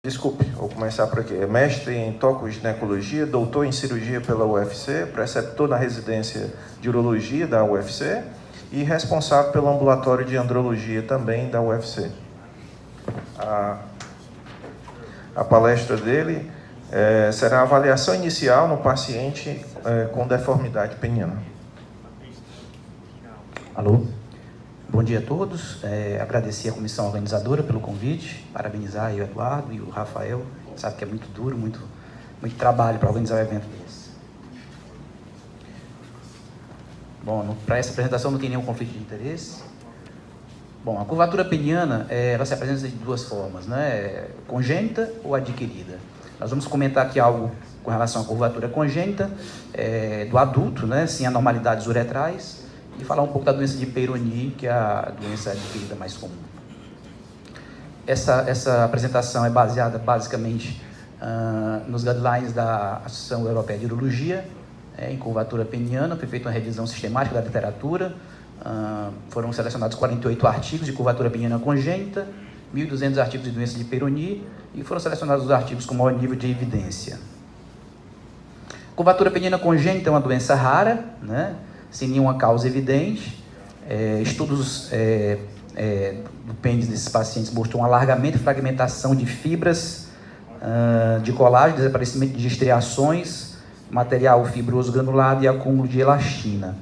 Desculpe, vou começar por aqui. É mestre em tocoginecologia, doutor em cirurgia pela UFC, preceptor na residência de urologia da UFC e responsável pelo ambulatório de andrologia também da UFC. A palestra dele será a avaliação inicial no paciente com deformidade peniana. Alô? Bom dia a todos. Agradecer à comissão organizadora pelo convite, parabenizar o Eduardo e o Rafael. Sabe que é muito duro, muito trabalho para organizar um evento desse. Bom, para essa apresentação não tem nenhum conflito de interesse. Bom, a curvatura peniana, ela se apresenta de duas formas, né? Congênita ou adquirida. Nós vamos comentar aqui algo com relação à curvatura congênita do adulto, né? Sem anormalidades uretrais, e falar um pouco da doença de Peyronie, que é a doença adquirida mais comum. Essa apresentação é baseada basicamente nos guidelines da Associação Europeia de Urologia, em curvatura peniana. Foi feita uma revisão sistemática da literatura. Foram selecionados 48 artigos de curvatura peniana congênita, 1.200 artigos de doença de Peyronie, e foram selecionados os artigos com maior nível de evidência. Curvatura peniana congênita é uma doença rara, né? Sem nenhuma causa evidente. Estudos do pênis desses pacientes mostram um alargamento e fragmentação de fibras de colágeno, desaparecimento de estriações, material fibroso granulado e acúmulo de elastina.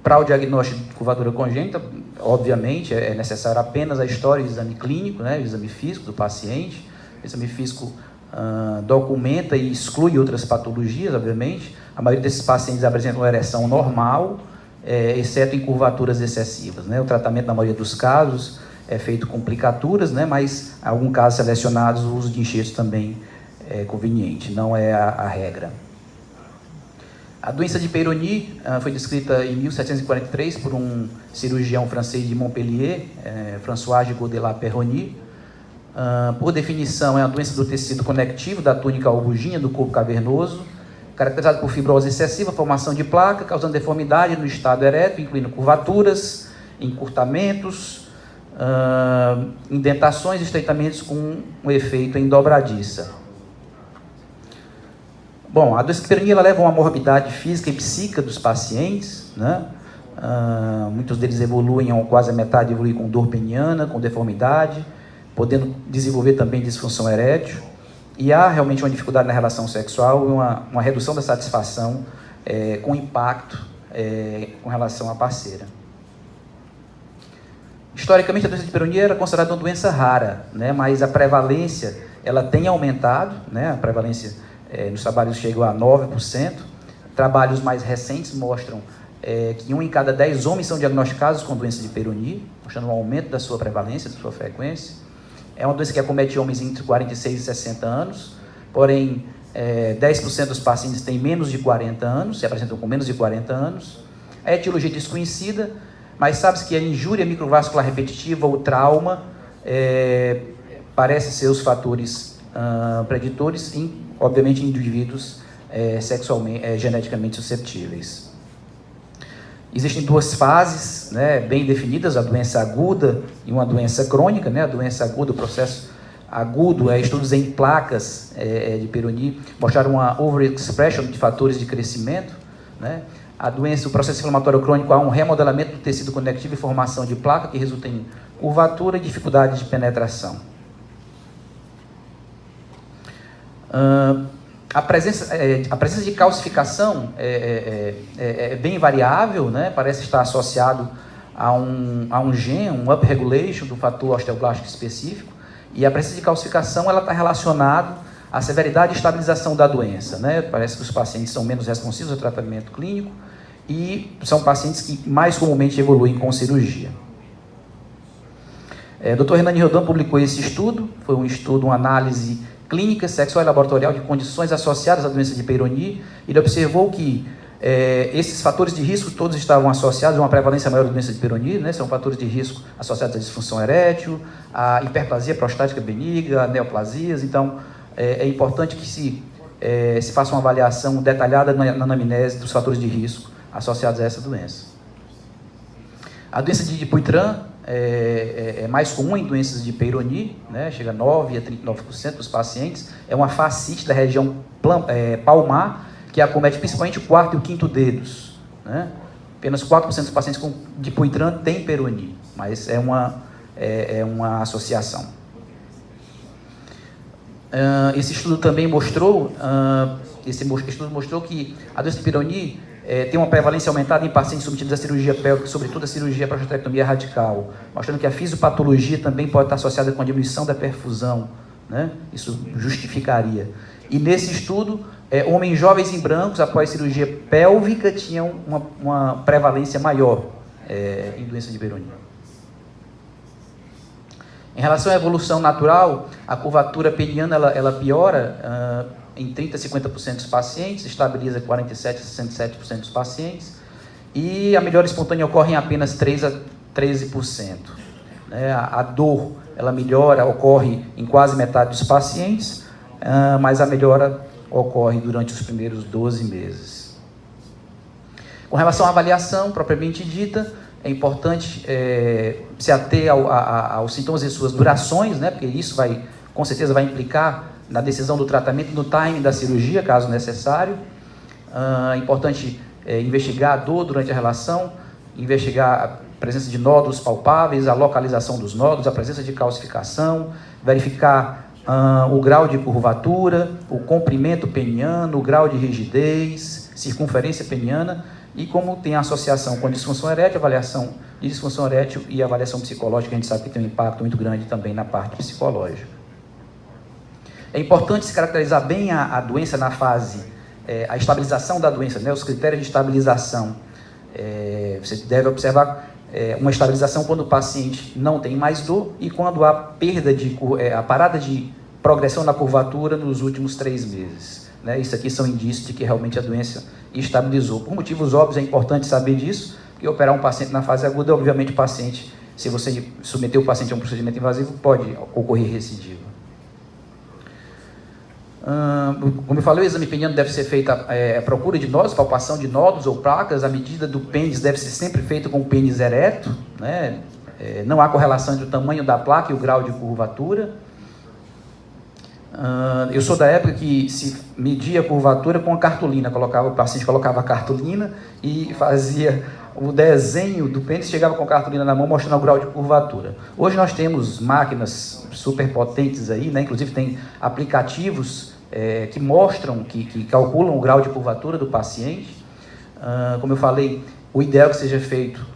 Para o diagnóstico de curvatura congênita, obviamente, é necessário apenas a história de exame clínico, né, o exame físico do paciente. O exame físico documenta e exclui outras patologias, obviamente. A maioria desses pacientes apresentam uma ereção normal, exceto em curvaturas excessivas, né? O tratamento, na maioria dos casos, é feito com plicaturas, né? Mas, em alguns casos selecionados, o uso de enxertos também é conveniente, não é a regra. A doença de Peyronie foi descrita em 1743 por um cirurgião francês de Montpellier, François Gigot de la Peyronie. Por definição, é uma doença do tecido conectivo da túnica albuginha do corpo cavernoso, caracterizado por fibrose excessiva, formação de placa, causando deformidade no estado ereto, incluindo curvaturas, encurtamentos, indentações e estreitamentos com um efeito em dobradiça. Bom, a doença de Peyronie leva a uma morbidade física e psíquica dos pacientes, né? Muitos deles evoluem, quase a metade evolui com dor peniana, com deformidade, podendo desenvolver também disfunção erétil. E há realmente uma dificuldade na relação sexual e uma redução da satisfação com impacto com relação à parceira. Historicamente, a doença de Peyronie era considerada uma doença rara, né? Mas a prevalência ela tem aumentado, né? A prevalência nos trabalhos chegou a 9%. Trabalhos mais recentes mostram que 1 em cada 10 homens são diagnosticados com doença de Peyronie, mostrando um aumento da sua prevalência, da sua frequência. É uma doença que acomete homens entre 46 e 60 anos, porém, 10% dos pacientes têm menos de 40 anos, se apresentam com menos de 40 anos. A etiologia é desconhecida, mas sabe-se que a injúria microvascular repetitiva ou trauma parece ser os fatores preditores, obviamente, em indivíduos geneticamente susceptíveis. Existem duas fases, né, bem definidas, a doença aguda e uma doença crônica, né? A doença aguda, o processo agudo, estudos em placas de Peyronie mostraram uma overexpression de fatores de crescimento, né? A doença, o processo inflamatório crônico, há um remodelamento do tecido conectivo e formação de placa que resulta em curvatura e dificuldade de penetração. A presença de calcificação é bem variável, né? Parece estar associado a um gene, um upregulation do fator osteoblástico específico, e a presença de calcificação ela está relacionada à severidade e estabilização da doença, né? Parece que os pacientes são menos responsivos ao tratamento clínico e são pacientes que mais comumente evoluem com cirurgia. O Dr. Hernani Rodin publicou esse estudo, foi um estudo, uma análise clínica, sexual e laboratorial de condições associadas à doença de Peyronie. Ele observou que esses fatores de risco todos estavam associados a uma prevalência maior da doença de Peyronie, né? São fatores de risco associados à disfunção erétil, à hiperplasia prostática benigna, a neoplasias. Então, é importante que se faça uma avaliação detalhada na anamnese dos fatores de risco associados a essa doença. A doença de Dupuytren é mais comum em doenças de Peyronie, né? Chega a 9% a 39% dos pacientes. É uma fascite da região palmar, que acomete principalmente o quarto e o quinto dedos, né? Apenas 4% dos pacientes com Dupuytren têm Peyronie, mas é uma associação. Esse estudo também mostrou, que a doença de Peyronie tem uma prevalência aumentada em pacientes submetidos à cirurgia pélvica, sobretudo a cirurgia prostatectomia radical, mostrando que a fisiopatologia também pode estar associada com a diminuição da perfusão, né? Isso justificaria. E nesse estudo, homens jovens e brancos, após cirurgia pélvica, tinham uma prevalência maior em doença de Peyronie. Em relação à evolução natural, a curvatura peniana ela piora em 30% a 50% dos pacientes, estabiliza 47% a 67% dos pacientes, e a melhora espontânea ocorre em apenas 3% a 13%. Né? A dor, ela melhora, ocorre em quase metade dos pacientes, mas a melhora ocorre durante os primeiros 12 meses. Com relação à avaliação propriamente dita, é importante se ater aos sintomas e suas durações, né? Porque isso com certeza vai implicar na decisão do tratamento, no timing da cirurgia, caso necessário. É importante investigar a dor durante a relação, investigar a presença de nódulos palpáveis, a localização dos nódulos, a presença de calcificação, verificar o grau de curvatura, o comprimento peniano, o grau de rigidez, circunferência peniana, e como tem associação com disfunção erétil, avaliação de disfunção erétil e avaliação psicológica, a gente sabe que tem um impacto muito grande também na parte psicológica. É importante se caracterizar bem a doença na fase, a estabilização da doença, né, os critérios de estabilização. Você deve observar uma estabilização quando o paciente não tem mais dor e quando há a parada de progressão na curvatura nos últimos 3 meses. Né? Isso aqui são indícios de que realmente a doença estabilizou. Por motivos óbvios, é importante saber disso, porque operar um paciente na fase aguda, obviamente o paciente, se você submeter o paciente a um procedimento invasivo, pode ocorrer recidiva. Como eu falei, o exame peniano deve ser feito à procura de nódulos, palpação de nódulos ou placas. A medida do pênis deve ser sempre feita com o pênis ereto, né? Não há correlação entre o tamanho da placa e o grau de curvatura. Eu sou da época que se media a curvatura com a cartolina, o paciente colocava a cartolina e fazia o desenho do pênis, chegava com a cartolina na mão mostrando o grau de curvatura. Hoje nós temos máquinas super potentes aí, né? Inclusive tem aplicativos que mostram, que calculam o grau de curvatura do paciente. Como eu falei, o ideal é que seja feito,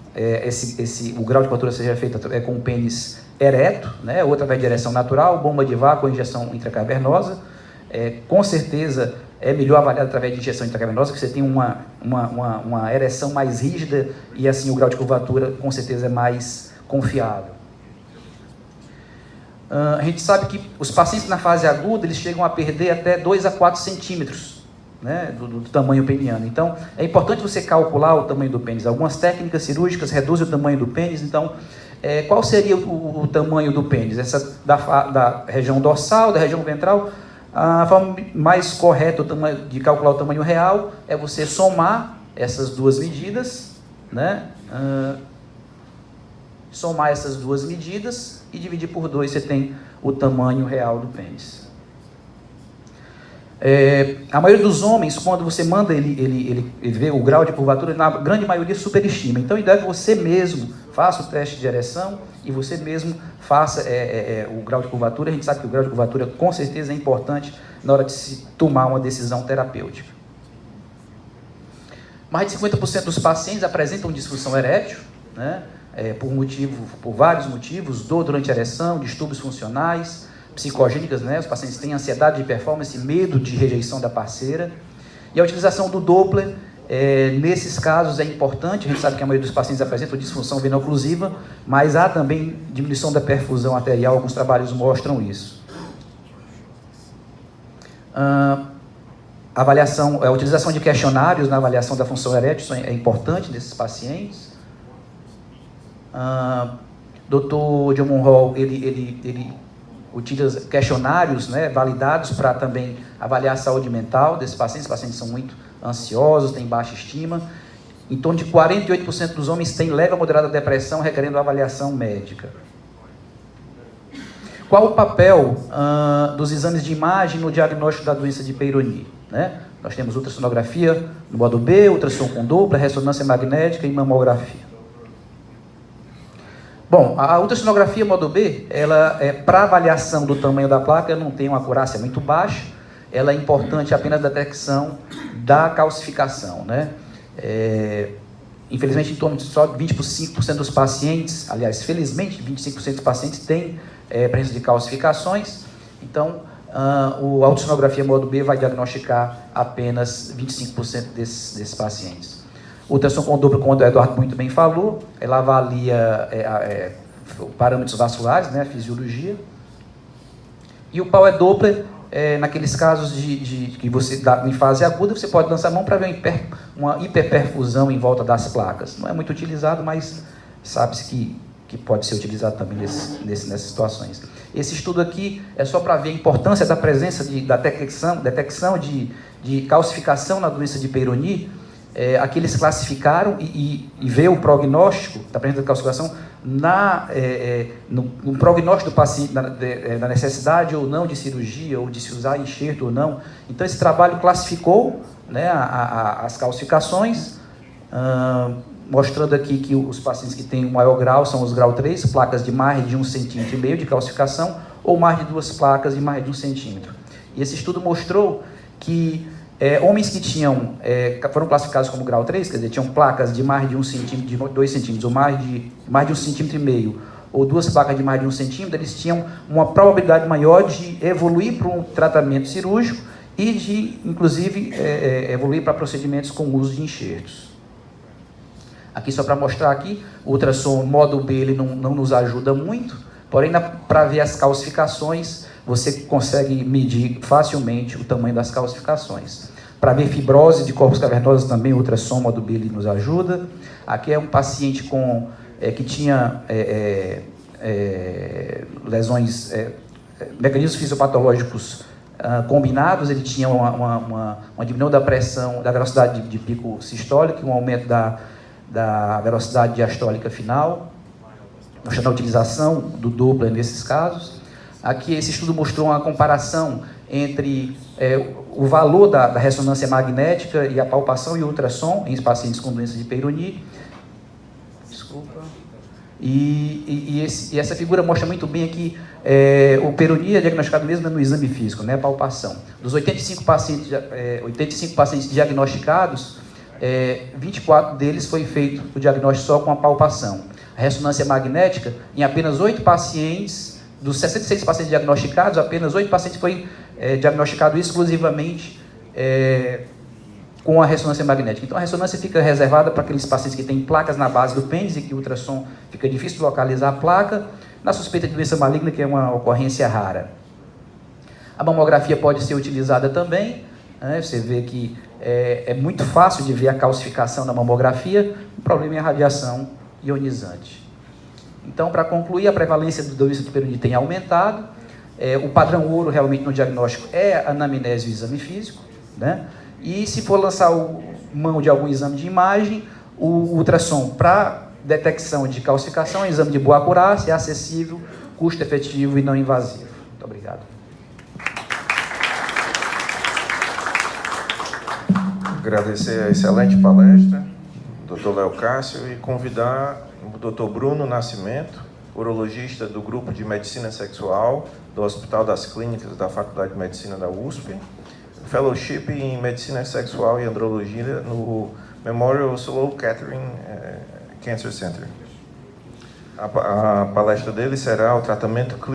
o grau de curvatura seja feito com o pênis ereto, né, ou através de ereção natural, bomba de vácuo ou injeção intracavernosa. Com certeza é melhor avaliar através de injeção intracavernosa, que você tem uma ereção mais rígida e assim o grau de curvatura com certeza é mais confiável. A gente sabe que os pacientes na fase aguda eles chegam a perder até 2 a 4 centímetros, né, do tamanho peniano. Então, é importante você calcular o tamanho do pênis. Algumas técnicas cirúrgicas reduzem o tamanho do pênis. Então, qual seria o tamanho do pênis? Essa da região dorsal, da região ventral? A forma mais correta de calcular o tamanho real é você somar essas duas medidas, né? Somar essas duas medidas e dividir por 2, você tem o tamanho real do pênis. A maioria dos homens, quando você manda ele ver o grau de curvatura, na grande maioria superestima. Então, ideal é que você mesmo faça o teste de ereção e você mesmo faça o grau de curvatura. A gente sabe que o grau de curvatura, com certeza, é importante na hora de se tomar uma decisão terapêutica. Mais de 50% dos pacientes apresentam disfunção erétil, né? Por vários motivos, dor durante a ereção, distúrbios funcionais, psicogênicas, né? Os pacientes têm ansiedade de performance, medo de rejeição da parceira. E a utilização do Doppler, nesses casos é importante. A gente sabe que a maioria dos pacientes apresentam disfunção veno-oclusiva, mas há também diminuição da perfusão arterial, alguns trabalhos mostram isso. A utilização de questionários na avaliação da função erétil é importante nesses pacientes. Dr. John Monroe, ele utiliza questionários, né, validados para também avaliar a saúde mental desses pacientes. Os pacientes são muito ansiosos, têm baixa estima. em torno de 48% dos homens têm leve a moderada depressão requerendo avaliação médica. Qual o papel dos exames de imagem no diagnóstico da doença de Peyronie? Né? Nós temos ultrassonografia no modo B, ultrassom com Doppler, ressonância magnética e mamografia. Bom, a ultrassonografia modo B, ela para avaliação do tamanho da placa, não tem uma acurácia muito baixa, ela é importante apenas na detecção da calcificação, né? Infelizmente, em torno de só 25% dos pacientes, aliás, felizmente, 25% dos pacientes têm presença de calcificações, então, a ultrassonografia modo B vai diagnosticar apenas 25% desses pacientes. O ultrassom com Doppler, como o Eduardo muito bem falou, ela avalia parâmetros vasculares, né, a fisiologia. E o Power Doppler, naqueles casos que você dá em fase aguda, você pode lançar a mão para ver uma hiperperfusão em volta das placas. Não é muito utilizado, mas sabe-se que pode ser utilizado também nessas situações. Esse estudo aqui é só para ver a importância da presença da detecção de calcificação na doença de Peyronie. Aqui eles classificaram e vê o prognóstico da presença de calcificação no prognóstico do paciente, na necessidade ou não de cirurgia, ou de se usar enxerto ou não. Então, esse trabalho classificou, né, as calcificações, mostrando aqui que os pacientes que têm o maior grau são os grau 3, placas de mais de 1,5 cm de calcificação, ou mais de 2 placas de mais de 1 centímetro. E esse estudo mostrou que homens que foram classificados como grau 3, quer dizer, tinham placas de mais de 1 centímetro, de 2 centímetros, ou mais de 1,5 centímetros, ou 2 placas de mais de 1 centímetro, eles tinham uma probabilidade maior de evoluir para um tratamento cirúrgico e de, inclusive, evoluir para procedimentos com uso de enxertos. Aqui, só para mostrar aqui, o ultrassom modo B ele não nos ajuda muito, porém, para ver as calcificações, você consegue medir facilmente o tamanho das calcificações. Para ver fibrose de corpos cavernosos também, o ultrassom modo B ele nos ajuda. Aqui é um paciente que tinha lesões, mecanismos fisiopatológicos combinados. Ele tinha uma diminuição da pressão, da velocidade de pico sistólico, um aumento da velocidade diastólica final, mostrando a utilização do Doppler nesses casos. Aqui esse estudo mostrou uma comparação entre o valor da ressonância magnética e a palpação e o ultrassom em pacientes com doença de Peyronie. Desculpa. E essa figura mostra muito bem aqui o Peyronie é diagnosticado mesmo no exame físico, né, a palpação. Dos 85 pacientes diagnosticados, 24 deles foi feito o diagnóstico só com a palpação. A ressonância magnética, em apenas 8 pacientes, dos 66 pacientes diagnosticados, apenas 8 pacientes foi diagnosticado exclusivamente com a ressonância magnética. Então, a ressonância fica reservada para aqueles pacientes que têm placas na base do pênis e que o ultrassom fica difícil de localizar a placa, na suspeita de doença maligna, que é uma ocorrência rara. A mamografia pode ser utilizada também, né? Você vê que é muito fácil de ver a calcificação na mamografia, o problema é a radiação ionizante. Então, para concluir, a prevalência da doença de Peyronie tem aumentado. O padrão ouro realmente no diagnóstico é a anamnese e o exame físico, né? E se for lançar mão de algum exame de imagem, o ultrassom para detecção de calcificação é um exame de boa acurácia, é acessível, custo efetivo e não invasivo. Muito obrigado. Agradecer a excelente palestra, Dr. Léo Cássio, e convidar o Dr. Bruno Nascimento, urologista do Grupo de Medicina Sexual do Hospital das Clínicas da Faculdade de Medicina da USP, Fellowship em Medicina Sexual e Andrologia no Memorial Sloan Kettering Cancer Center. A palestra dele será o tratamento clínico